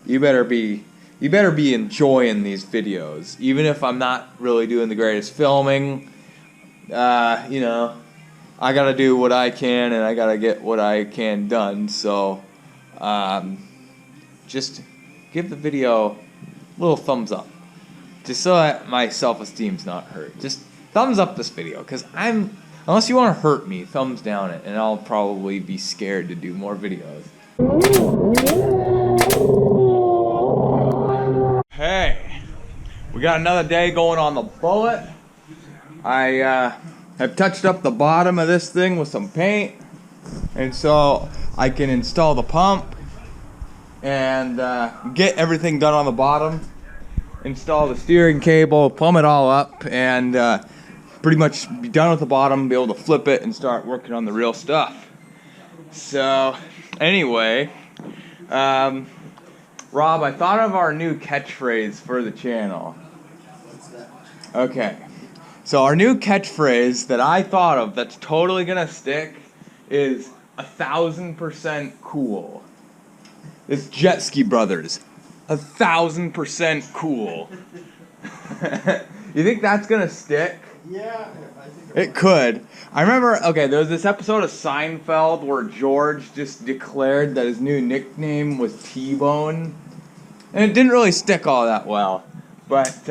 you better be enjoying these videos, even if I'm not really doing the greatest filming. You know, I gotta do what I can, and I gotta get what I can done. So, just give the video a little thumbs up, just so that my self-esteem's not hurt. Just thumbs up this video, because unless you want to hurt me, thumbs down it, and I'll probably be scared to do more videos. Hey, we got another day going on the Bullet. I have touched up the bottom of this thing with some paint, and so I can install the pump and get everything done on the bottom, install the steering cable, plumb it all up, and pretty much be done with the bottom, be able to flip it and start working on the real stuff. So anyway, Rob, I thought of our new catchphrase for the channel. What's that? Okay, so our new catchphrase that I thought of that's totally gonna stick is 1000% cool. It's JetSki Brothers. 1000% cool. You think that's gonna stick? Yeah, I think It could. I remember, okay, there was this episode of Seinfeld where George just declared that his new nickname was T-Bone. And it didn't really stick all that well. But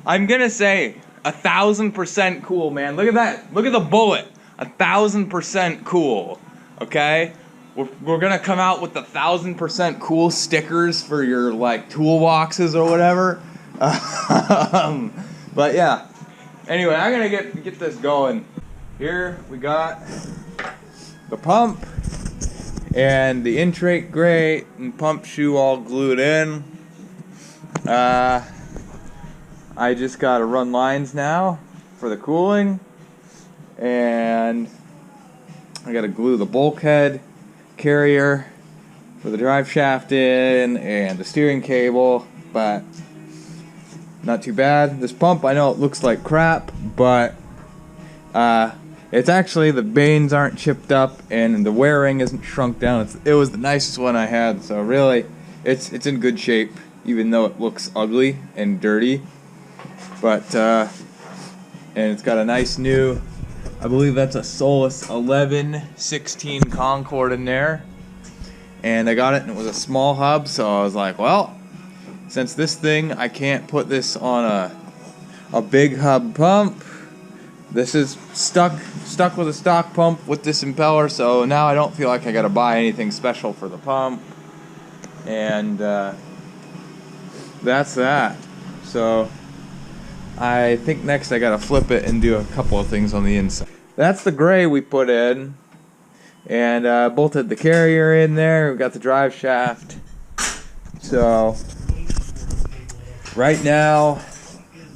I'm gonna say 1000% cool, man. Look at that. Look at the bullet. 1000% cool. Okay? We're gonna come out with 1000% cool stickers for your like toolboxes or whatever. But yeah. Anyway, I'm gonna get this going. Here we got the pump and the intake grate and pump shoe all glued in. I just gotta run lines now for the cooling, and I gotta glue the bulkhead carrier for the drive shaft in and the steering cable, but not too bad. This pump, I know it looks like crap, but it's actually, the vanes aren't chipped up and the wearing isn't shrunk down. It was the nicest one I had, so really it's in good shape, even though it looks ugly and dirty. But and it's got a nice new, I believe that's a Solus 1116 Concorde in there, and I got it and it was a small hub, so I was like, well, since this thing, I can't put this on a big hub pump, this is stuck with a stock pump with this impeller, so now I don't feel like I gotta buy anything special for the pump. And that's that. So I think next I gotta flip it and do a couple of things on the inside. That's the gray we put in, and bolted the carrier in there. We got the drive shaft. So right now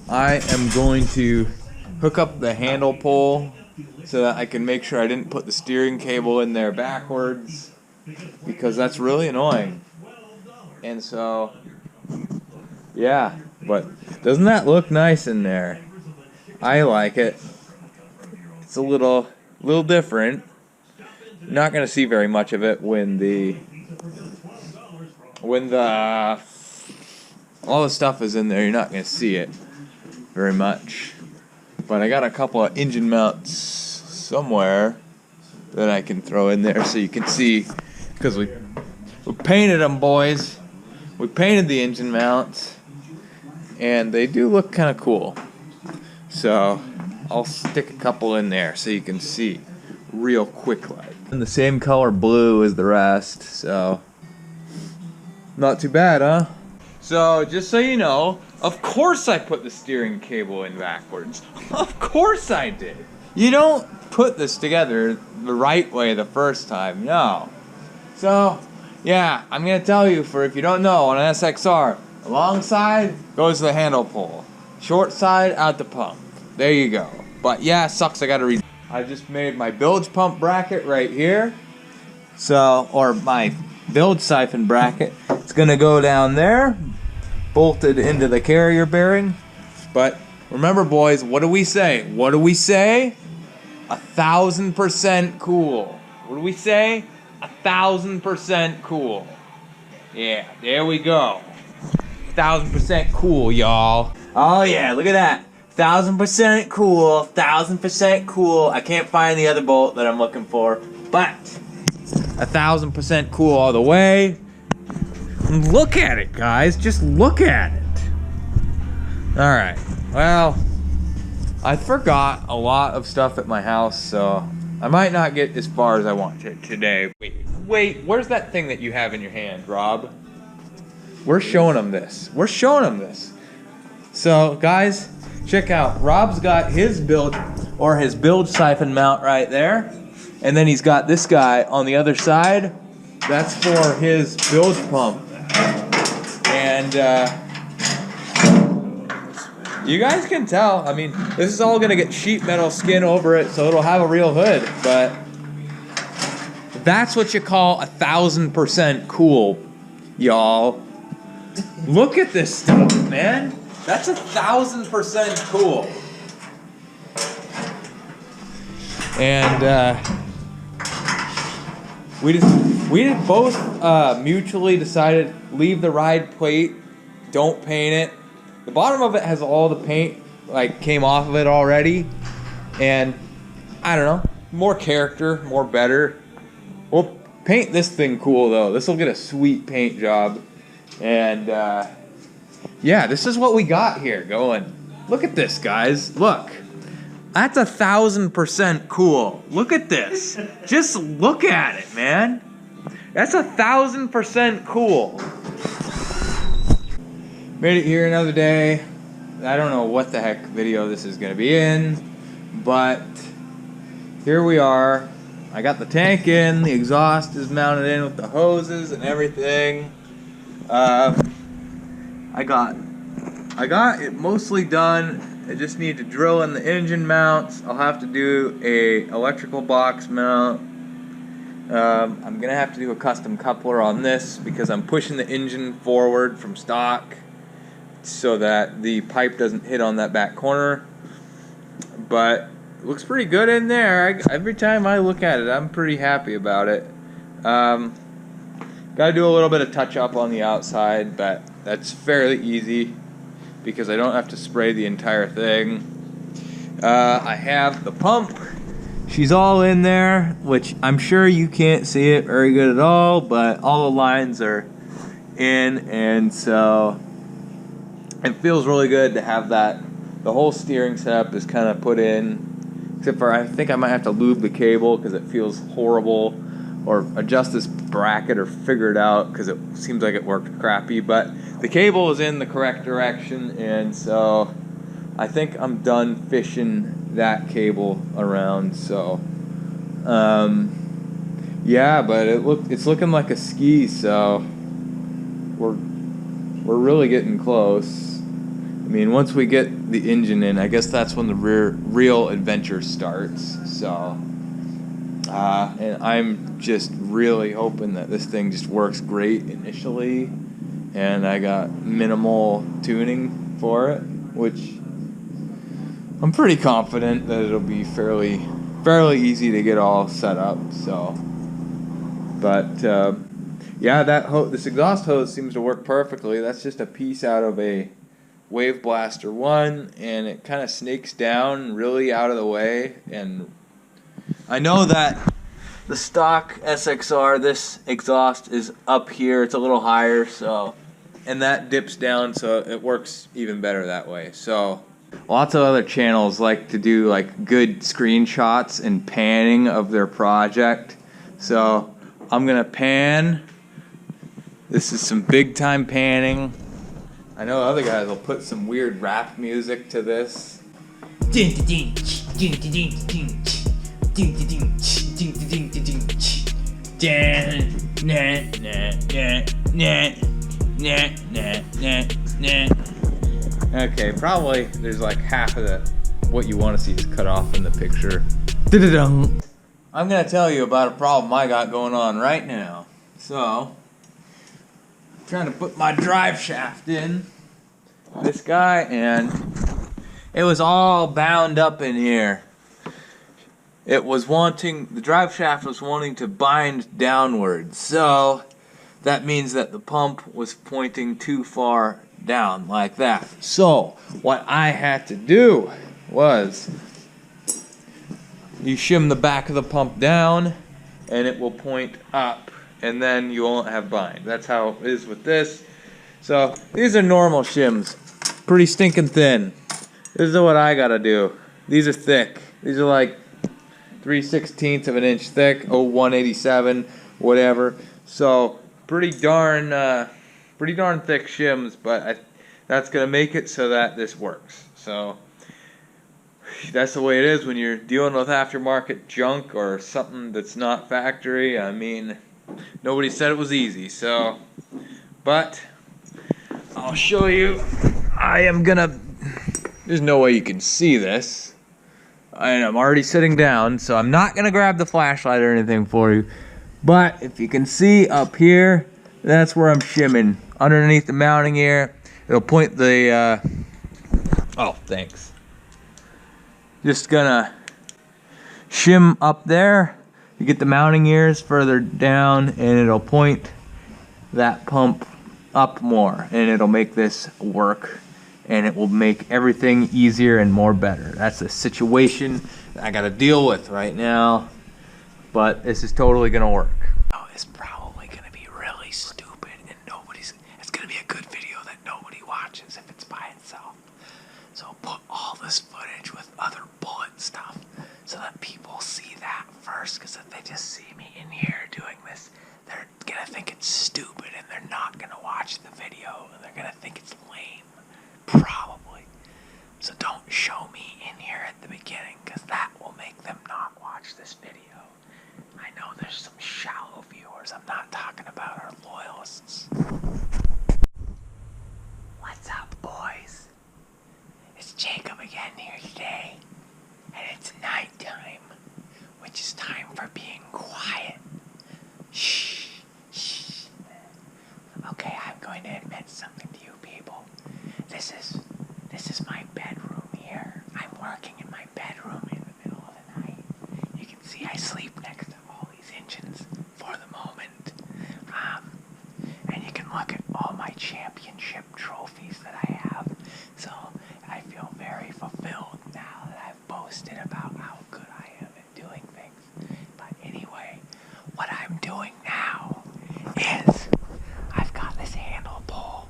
I am going to hook up the handle pole so that I can make sure I didn't put the steering cable in there backwards, because that's really annoying. And so yeah, but doesn't that look nice in there? I like it. It's a little different. You're not gonna see very much of it when the all the stuff is in there. You're not gonna see it very much. But I got a couple of engine mounts somewhere that I can throw in there so you can see, because we painted them, boys. We painted the engine mounts, and they do look kind of cool. So I'll stick a couple in there so you can see real quick like. And the same color blue as the rest, so not too bad, huh? So just so you know, of course I put the steering cable in backwards. Of course I did. You don't put this together the right way the first time, no. So yeah, I'm gonna tell you, for if you don't know, on an SXR, the long side goes to the handle pole, short side out the pump. There you go. But yeah, it sucks, I gotta read. I just made my bilge pump bracket right here. So, or my bilge siphon bracket. It's gonna go down there, bolted into the carrier bearing. But remember, boys, what do we say? What do we say? 1000% cool. What do we say? 1000% cool. Yeah, there we go. 1000% cool, y'all. Oh yeah, look at that. 1000% cool, 1000% cool. I can't find the other bolt that I'm looking for, but 1000% cool all the way. Look at it, guys. Just look at it. All right. Well, I forgot a lot of stuff at my house, so I might not get as far as I want to today. Wait, where's that thing that you have in your hand, Rob? We're showing them this. We're showing them this. So, guys, check out. Rob's got his build siphon mount right there. And then he's got this guy on the other side. That's for his bilge pump. And you guys can tell. I mean, this is all going to get sheet metal skin over it, so it'll have a real hood. But that's what you call 1000% cool, y'all. Look at this stuff, man. That's 1000% cool. And we both mutually decided leave the ride plate, don't paint it. The bottom of it has all the paint like came off of it already, and I don't know, more character, more better. We'll paint this thing cool though. This will get a sweet paint job. And yeah, this is what we got here going. Look at this, guys. Look. That's 1000% cool. Look at this. Just look at it, man. That's 1000% cool. Made it here another day. I don't know what the heck video this is going to be in, but here we are. I got the tank in. The exhaust is mounted in with the hoses and everything. I got it mostly done. I just need to drill in the engine mounts. I'll have to do a electrical box mount. I'm gonna have to do a custom coupler on this because I'm pushing the engine forward from stock so that the pipe doesn't hit on that back corner. But it looks pretty good in there. Every time I look at it, I'm pretty happy about it. Gotta do a little bit of touch up on the outside, but that's fairly easy because I don't have to spray the entire thing. I have the pump. She's all in there, which I'm sure you can't see it very good at all, but all the lines are in, and so it feels really good to have that. The whole steering setup is kind of put in, except for I think I might have to lube the cable because it feels horrible, or adjust this bracket or figure it out because it seems like it worked crappy, but the cable is in the correct direction, and so I think I'm done fishing that cable around. So yeah, but it's looking like a ski, so we're really getting close. I mean, once we get the engine in, I guess that's when the real adventure starts. So and I'm just really hoping that this thing just works great initially, and I got minimal tuning for it, which I'm pretty confident that it'll be fairly easy to get all set up. So, but yeah, this exhaust hose seems to work perfectly. That's just a piece out of a Wave Blaster 1, and it kind of snakes down really out of the way. And I know that the stock SXR, this exhaust is up here. It's a little higher, so, and that dips down, so it works even better that way. So lots of other channels like to do like good screenshots and panning of their project. So I'm gonna pan. This is some big time panning. I know other guys will put some weird rap music to this. Okay, probably there's like half of what you want to see is cut off in the picture. I'm gonna tell you about a problem I got going on right now. So, I'm trying to put my drive shaft in this guy, and it was all bound up in here. The drive shaft was wanting to bind downwards. So that means that the pump was pointing too far down like that. So what I had to do was you shim the back of the pump down and it will point up, and then you won't have bind. That's how it is with this. So these are normal shims, pretty stinking thin. This is what I gotta do. These are thick. These are like 3/16 of an inch thick, 187, whatever. So pretty darn thick shims, but that's gonna make it so that this works. So that's the way it is when you're dealing with aftermarket junk or something that's not factory. I mean, nobody said it was easy. So, but I'll show you. There's no way you can see this. And I'm already sitting down, so I'm not gonna grab the flashlight or anything for you. But if you can see up here, that's where I'm shimming. Underneath the mounting ear, it'll point the, oh, thanks. Just gonna shim up there. You get the mounting ears further down, and it'll point that pump up more, and it'll make this work, and it will make everything easier and more better. That's the situation that I gotta deal with right now, but this is totally gonna work. Oh, it's probably gonna be really stupid, and it's gonna be a good video that nobody watches if it's by itself. So put all this footage with other bullet stuff so that people see that first, because if they just see me in here doing this, they're gonna think it's stupid and they're not gonna watch the video, and they're gonna think it's lame, probably. So don't show me in here at the beginning, because that will make them not watch this video. I know there's some shallow viewers. I'm not talking about our loyalists. What's up, boys? It's Jacob again here today, and it's nighttime, which is time for being quiet. Shh, shh. Okay, I'm going to admit something to you people. This is my bedroom here. I'm working in my bedroom in the middle of the night. You can see I sleep next to all these engines for the moment. And you can look at all my championship trophies that I have. So I feel very fulfilled now that I've boasted about how good I am at doing things. But anyway, what I'm doing now is I've got this handle pull,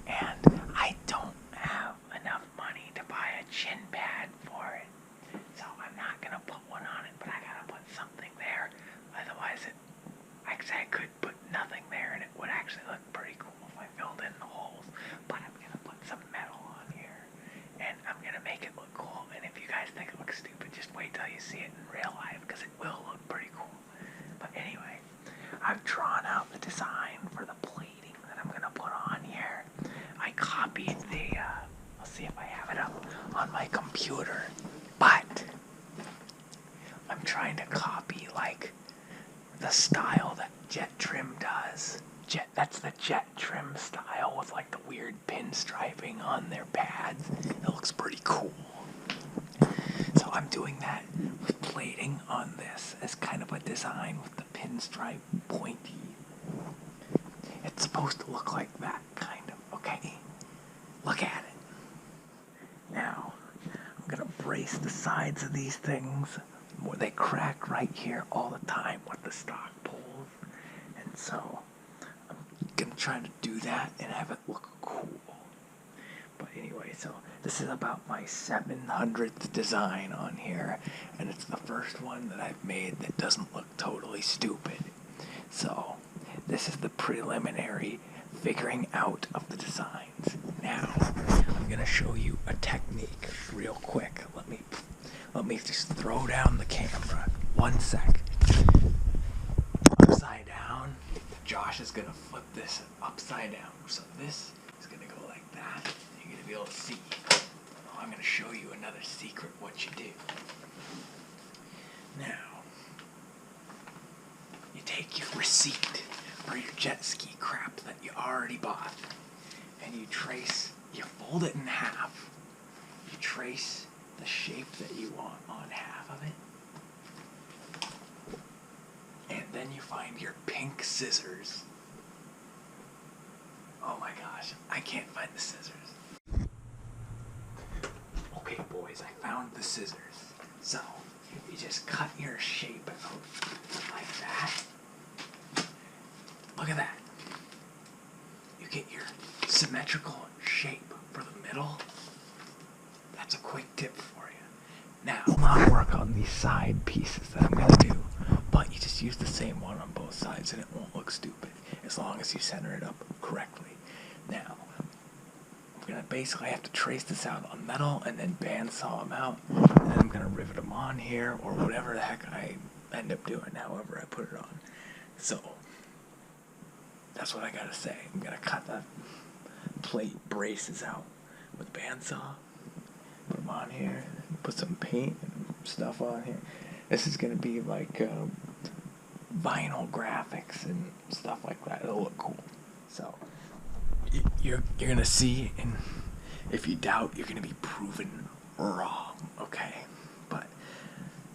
and I don't have enough money to buy a chin pad for it. So I'm not gonna put one on it, but I gotta put something there. Otherwise I could put nothing there and it would actually look pretty cool if I filled in the holes. But I'm gonna put some metal on here, and I'm gonna make it look cool. And if you guys think it looks stupid, just wait till you see it in real life, because it will look pretty cool. But anyway, I've drawn out the design for the plating that I'm gonna put on here. I copied the, I'll see if I have it up on my computer, but I'm trying to copy like the style that Jet Trim does. That's the Jet Trim style with like the weird pinstriping on their pads. It looks pretty cool. So I'm doing that with plating on this as kind of a design with the pinstripe pointy. It's supposed to look like that, kind of. Okay, look at it. Now, I'm gonna brace the sides of these things. They crack right here all the time with the stock poles. And so, I'm gonna try to do that and have it look cool. But anyway, so this is about my 700th design on here, and it's the first one that I've made that doesn't look totally stupid. So this is the preliminary figuring out of the designs. Now I'm gonna show you a technique real quick. Let me just throw down the camera. 1 sec. Upside down. Josh is gonna flip this upside down. So this is gonna go like that. You're gonna be able to see. I'm gonna show you another secret what you do. Now, you take your receipt or your jet ski crap that you already bought, and you fold it in half. You trace the shape that you want on half of it, and then you find your pink scissors, gosh, I can't find the scissors. Okay, boys, I found the scissors. So, you just cut your shape out like that. Look at that. You get your symmetrical shape for the middle. That's a quick tip for you. Now, I'll not work on these side pieces that I'm going to do, but you just use the same one on both sides and it won't look stupid as long as you center it up correctly. Now, I'm going to basically have to trace this out on metal and then bandsaw them out, and then I'm going to rivet them on here or whatever the heck I end up doing, however I put it on. So, that's what I got to say. I'm going to cut the plate braces out with a bandsaw, put them on here, put some paint and stuff on here. This is going to be like vinyl graphics and stuff like that. It'll look cool. So you're going to see, and if you doubt, you're going to be proven wrong, okay?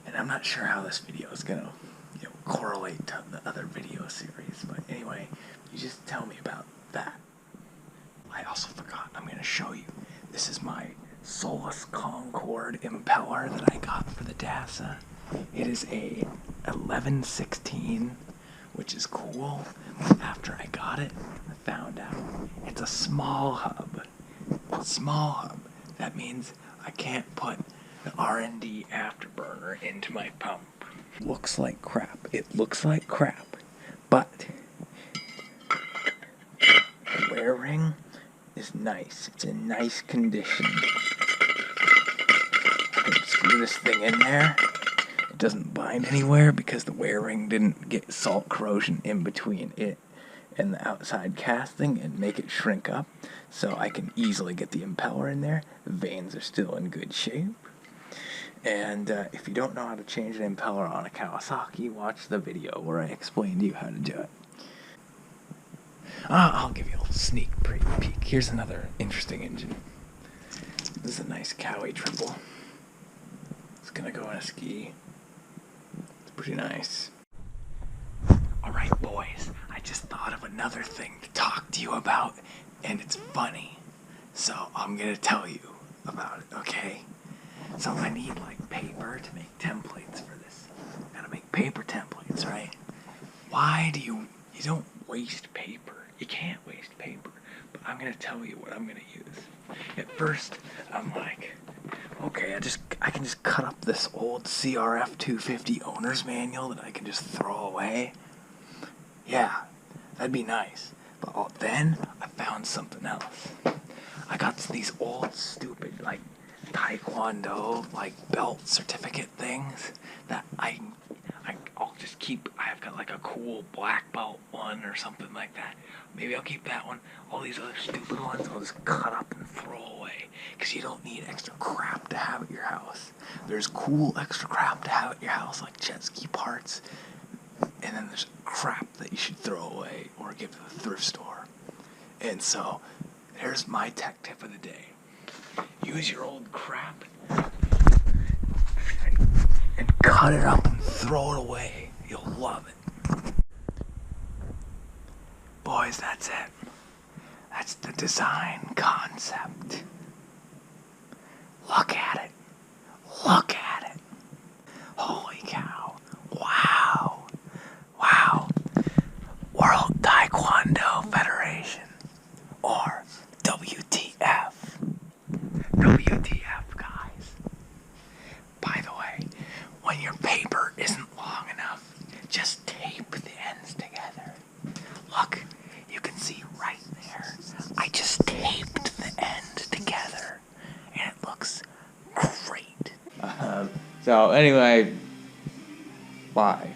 And I'm not sure how this video is going to correlate to the other video series, but anyway, you just tell me about that. I also forgot, I'm going to show you. This is my Solus Concorde impeller that I got for the DASA. It is a 1116, which is cool. After I got it, I found out it's a small hub. Small hub. That means I can't put the R&D afterburner into my pump. Looks like crap. It looks like crap. But the wear ring is nice. It's in nice condition. I can screw this thing in there. It doesn't bind anywhere because the wear ring didn't get salt corrosion in between it and the outside casting and make it shrink up. So I can easily get the impeller in there. The vanes are still in good shape. And if you don't know how to change an impeller on a Kawasaki, watch the video where I explain to you how to do it. I'll give you a little sneak peek. Here's another interesting engine. This is a nice Cowie triple. It's gonna go in a ski. It's pretty nice. Alright, boys, I just thought of another thing to talk to you about, and it's funny. So I'm gonna tell you about it, okay? So I need like paper to make templates for this. Gotta make paper templates, right? Why do you don't waste paper. You can't waste paper. But I'm gonna tell you what I'm gonna use. At first, I'm like, okay, I can just cut up this old CRF 250 owner's manual that I can just throw away. Yeah, that'd be nice. But then I found something else. I got these old stupid like Taekwondo like belt certificate things that I'll just keep. I've got like a cool black belt one or something like that. Maybe I'll keep that one. All these other stupid ones I'll just cut up and throw away because you don't need extra crap to have at your house. There's cool extra crap to have at your house like JetSki parts, and then there's crap that you should throw away or give to the thrift store. And so here's my tech tip of the day. Use your old crap and cut it up and throw it away. You'll love it. Boys, that's it. That's the design concept. Look at it. Look at it. Holy cow. Wow. Wow. World Taekwondo Federation. Or WTF. WTF, guys. By the way, when your paper isn't long enough, just tape the ends together. Look, you can see right there. I just taped the end together, and it looks great. So anyway, bye.